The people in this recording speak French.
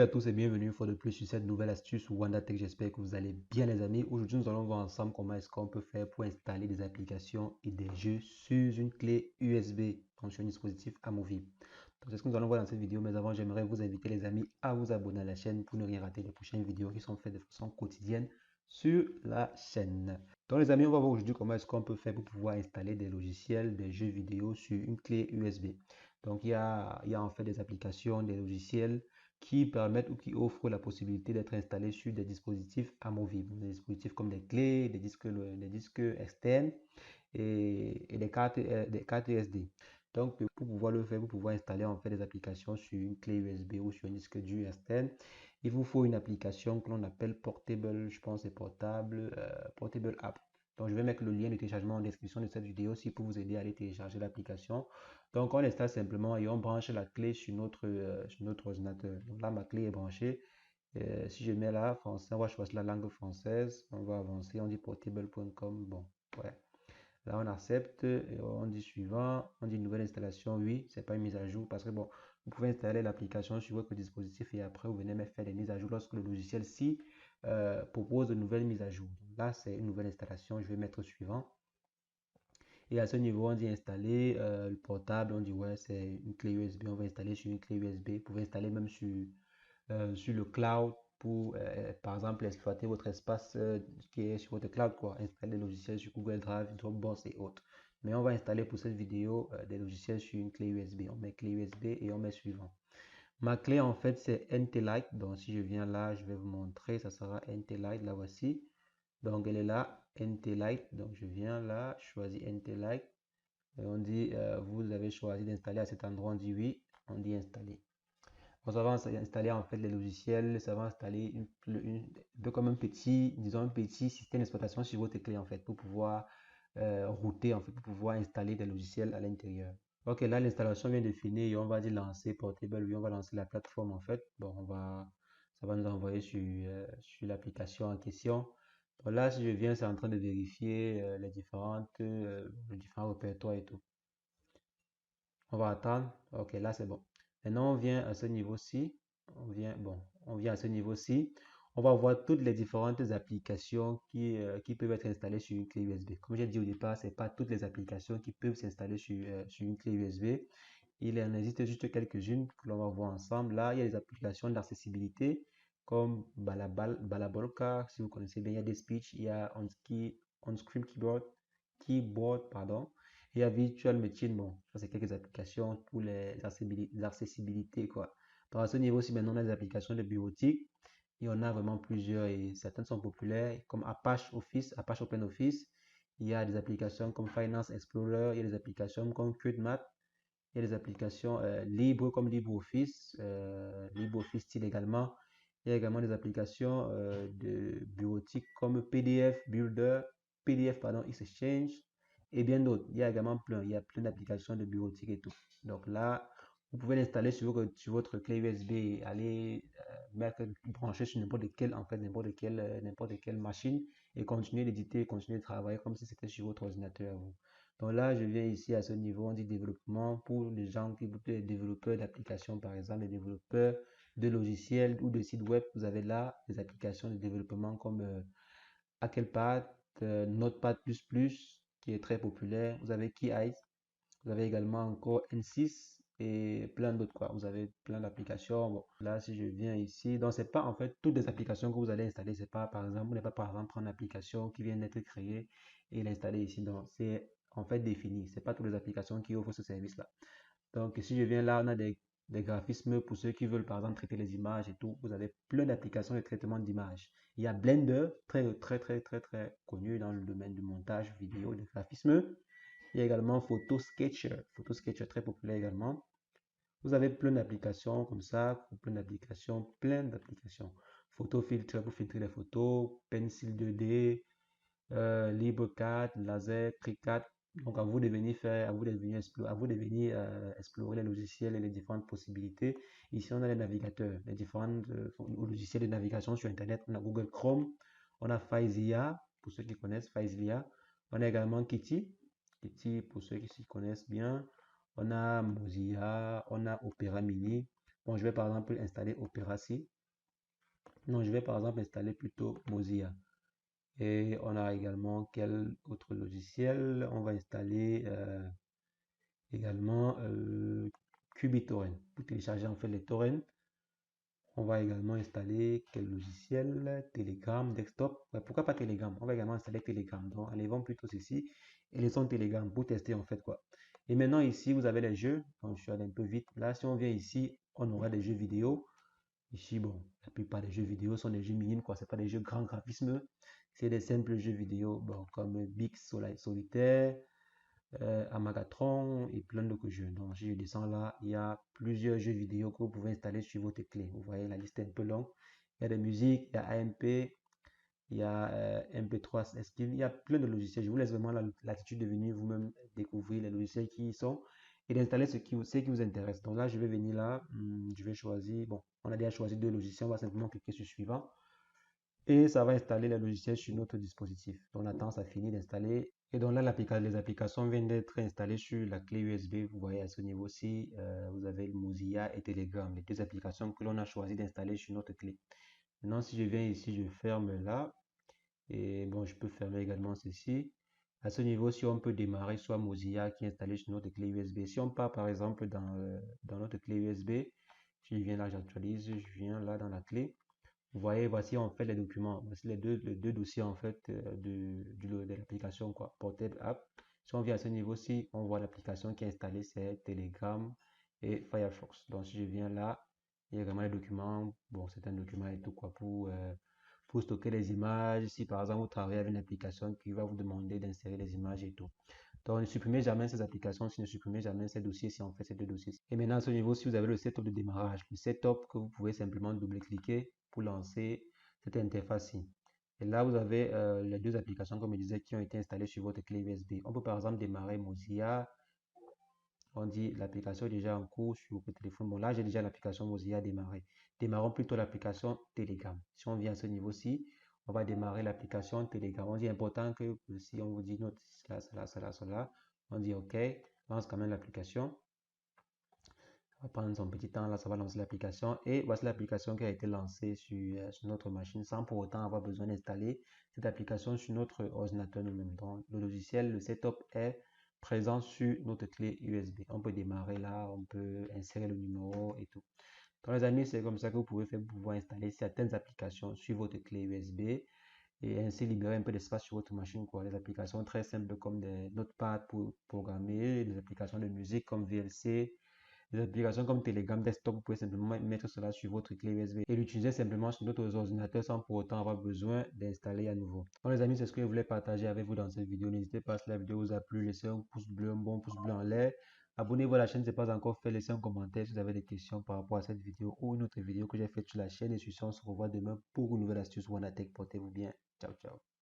à tous et bienvenue une fois de plus sur cette nouvelle astuce WandaTech. J'espère que vous allez bien les amis. Aujourd'hui, nous allons voir ensemble comment est-ce qu'on peut faire pour installer des applications et des jeux sur une clé USB, donc sur un dispositif amovible. Donc c'est ce que nous allons voir dans cette vidéo, mais avant, j'aimerais vous inviter les amis à vous abonner à la chaîne pour ne rien rater des prochaines vidéos qui sont faites de façon quotidienne sur la chaîne. Donc les amis, on va voir aujourd'hui comment est-ce qu'on peut faire pour pouvoir installer des logiciels, des jeux vidéo sur une clé USB. Donc il y a en fait des applications, des logiciels qui permettent ou qui offrent la possibilité d'être installés sur des dispositifs amovibles, des dispositifs comme des clés, des disques externes et des cartes SD. Donc, pour pouvoir le faire, pour pouvoir installer en fait des applications sur une clé USB ou sur un disque dur externe, il vous faut une application que l'on appelle Portable, je pense c'est Portable App. Donc, je vais mettre le lien de téléchargement en description de cette vidéo aussi pour vous aider à aller télécharger l'application. Donc, on installe simplement et on branche la clé sur notre ordinateur. Donc là, ma clé est branchée. Si je mets là, français, on va choisir la langue française. On va avancer. On dit portable.com. Bon, ouais. Là, on accepte. Et on dit suivant. On dit nouvelle installation. Oui, c'est pas une mise à jour parce que bon, vous pouvez installer l'application sur votre dispositif et après, vous venez me faire des mises à jour lorsque le logiciel-ci propose de nouvelles mises à jour. Donc là, c'est une nouvelle installation. Je vais mettre suivant. Et à ce niveau, on dit installer le portable. On dit ouais, c'est une clé USB. On va installer sur une clé USB. Vous pouvez installer même sur le cloud pour, par exemple, exploiter votre espace qui est sur votre cloud, quoi. Installer des logiciels sur Google Drive, Dropbox et autres. Mais on va installer pour cette vidéo des logiciels sur une clé USB. On met clé USB et on met suivant. Ma clé, en fait, c'est NT-Lite. Donc, si je viens là, je vais vous montrer. Ça sera NT-Lite. La voici. Donc, elle est là, NT-Lite. Donc, je viens là, je choisis NT-Lite. Et on dit, vous avez choisi d'installer à cet endroit. On dit oui. On dit installer. On va installer en fait les logiciels, ça va installer un peu comme un petit, disons un petit système d'exploitation sur votre clé en fait pour pouvoir router en fait, pour pouvoir installer des logiciels à l'intérieur. Ok, là l'installation vient de finir et on va dire lancer Portable, oui, on va lancer la plateforme en fait. Bon, ça va nous envoyer sur l'application en question. Donc là, si je viens, c'est en train de vérifier les différents répertoires et tout. On va attendre. Ok, là c'est bon. Maintenant, on vient à ce niveau-ci. On vient à ce niveau-ci. On va voir toutes les différentes applications qui peuvent être installées sur une clé USB. Comme j'ai dit au départ, ce n'est pas toutes les applications qui peuvent s'installer sur une clé USB. Il en existe juste quelques-unes que l'on va voir ensemble. Là, il y a des applications d'accessibilité comme Balabolka, si vous connaissez bien, il y a des speech, il y a On-Screen Keyboard, pardon. Il y a Virtual Machine, bon, ça c'est quelques applications pour les accessibilités, quoi. Donc à ce niveau aussi, maintenant, on a des applications de bureautique. Il y en a vraiment plusieurs et certaines sont populaires, comme Apache Office, Apache OpenOffice. Il y a des applications comme Finance Explorer, il y a des applications comme CubeMath, il y a des applications libres comme LibreOffice, LibreOffice Style également. Il y a également des applications de bureautique comme PDF Builder, PDF, pardon, Exchange et bien d'autres. Il y a plein d'applications de bureautique et tout. Donc là, vous pouvez l'installer sur votre clé USB et aller brancher sur n'importe quelle machine et continuer d'éditer, continuer de travailler comme si c'était sur votre ordinateur à vous. Donc là, je viens ici à ce niveau, on dit développement pour les gens qui sont les développeurs d'applications, par exemple, les développeurs de logiciels ou de sites web. Vous avez là des applications de développement comme Hackelpad, Notepad++, qui est très populaire. Vous avez KeyEye, vous avez également encore N6 et plein d'autres quoi. Vous avez plein d'applications. Bon, là, si je viens ici, donc c'est pas en fait toutes les applications que vous allez installer. C'est pas par exemple, vous n'allez pas par exemple prendre une application qui vient d'être créée et l'installer ici. Donc c'est en fait défini. C'est pas toutes les applications qui offrent ce service-là. Donc si je viens là, on a des graphismes pour ceux qui veulent par exemple traiter les images et tout. Vous avez plein d'applications de traitement d'images. Il y a Blender, très connu dans le domaine du montage vidéo, de graphisme. Il y a également Photo Sketcher très populaire également. Vous avez plein d'applications comme ça, plein d'applications. Photo filtre pour filtrer les photos, Pencil 2D, LibreCAD, Laser, TriCAD. Donc à vous de venir faire, à vous de venir explorer les logiciels et les différentes possibilités. Ici on a les navigateurs, les différents logiciels de navigation sur Internet. On a Google Chrome, on a FileZilla, pour ceux qui connaissent FileZilla. On a également Kitty pour ceux qui s'y connaissent bien. On a Mozilla, on a Opera Mini. Bon, je vais par exemple installer Opera ici. Non, je vais par exemple installer plutôt Mozilla. Et on a également quel autre logiciel? On va installer également QBTorrent pour télécharger en fait les torrents. On va également installer quel logiciel? Telegram, desktop. Ouais, pourquoi pas Telegram? On va également installer Telegram. Donc, enlevons plutôt ceci et laissons Telegram pour tester en fait quoi. Et maintenant ici, vous avez les jeux. Donc, je suis allé un peu vite. Là, si on vient ici, on aura des jeux vidéo. Ici, bon, la plupart des jeux vidéo sont des jeux minimes quoi. C'est pas des jeux grand graphisme. C'est des simples jeux vidéo, bon, comme Big Solitaire, Amagatron et plein d'autres jeux. Donc, si je descends là, il y a plusieurs jeux vidéo que vous pouvez installer sur votre clé. Vous voyez, la liste est un peu longue. Il y a des musiques, il y a AMP, il y a MP3 Skill, il y a plein de logiciels. Je vous laisse vraiment l'attitude de venir vous-même découvrir les logiciels qui y sont et d'installer ce qui vous intéresse. Donc là, je vais venir là, je vais choisir, bon, on a déjà choisi deux logiciels, on va simplement cliquer sur suivant. Et ça va installer le logiciel sur notre dispositif. Donc on attend, ça finit d'installer. Et donc là, les applications viennent d'être installées sur la clé USB. Vous voyez à ce niveau-ci, vous avez le Mozilla et Telegram, les deux applications que l'on a choisi d'installer sur notre clé. Maintenant, si je viens ici, je ferme là. Et bon, je peux fermer également ceci. À ce niveau-ci, on peut démarrer soit Mozilla qui est installé sur notre clé USB. Si on part par exemple dans notre clé USB, si je viens là, j'actualise, je viens là dans la clé. Vous voyez, voici en fait les documents. Voici les deux dossiers en fait de l'application quoi, Portable App. Si on vient à ce niveau-ci, on voit l'application qui est installée, c'est Telegram et Firefox. Donc si je viens là, il y a vraiment les documents. Bon, c'est un document et tout quoi pour stocker les images. Si par exemple vous travaillez avec une application qui va vous demander d'insérer les images et tout. Donc, ne supprimez jamais ces applications, si ne supprimez jamais ces dossiers, si on fait ces deux dossiers. Et maintenant, à ce niveau, si vous avez le setup de démarrage, le setup que vous pouvez simplement double-cliquer pour lancer cette interface-ci. Et là, vous avez les deux applications, comme je disais, qui ont été installées sur votre clé USB. On peut par exemple démarrer Mozilla. On dit l'application est déjà en cours sur votre téléphone. Bon, là, j'ai déjà l'application Mozilla démarrée. Démarrons plutôt l'application Telegram. Si on vient à ce niveau-ci, on va démarrer l'application Telegram. On dit important que si on vous dit note cela, on dit OK, lance quand même l'application. Ça va prendre son petit temps, là, ça va lancer l'application. Et voici l'application qui a été lancée sur notre machine sans pour autant avoir besoin d'installer cette application sur notre ordinateur nous-mêmes. Donc, le logiciel, le setup est présent sur notre clé USB. On peut démarrer là, on peut insérer le numéro et tout. Donc, les amis, c'est comme ça que vous pouvez faire pour pouvoir installer certaines applications sur votre clé USB et ainsi libérer un peu d'espace sur votre machine, quoi. Des applications très simples comme des notepads pour programmer, des applications de musique comme VLC, des applications comme Telegram Desktop, vous pouvez simplement mettre cela sur votre clé USB et l'utiliser simplement sur notre ordinateur sans pour autant avoir besoin d'installer à nouveau. Donc les amis, c'est ce que je voulais partager avec vous dans cette vidéo. N'hésitez pas, si la vidéo vous a plu, laissez un pouce bleu, un bon pouce bleu en l'air. Abonnez-vous à la chaîne si ce n'est pas encore fait. Laissez un commentaire si vous avez des questions par rapport à cette vidéo ou une autre vidéo que j'ai faite sur la chaîne. Et sur ce, on se revoit demain pour une nouvelle astuce WannaTech. Portez-vous bien. Ciao, ciao.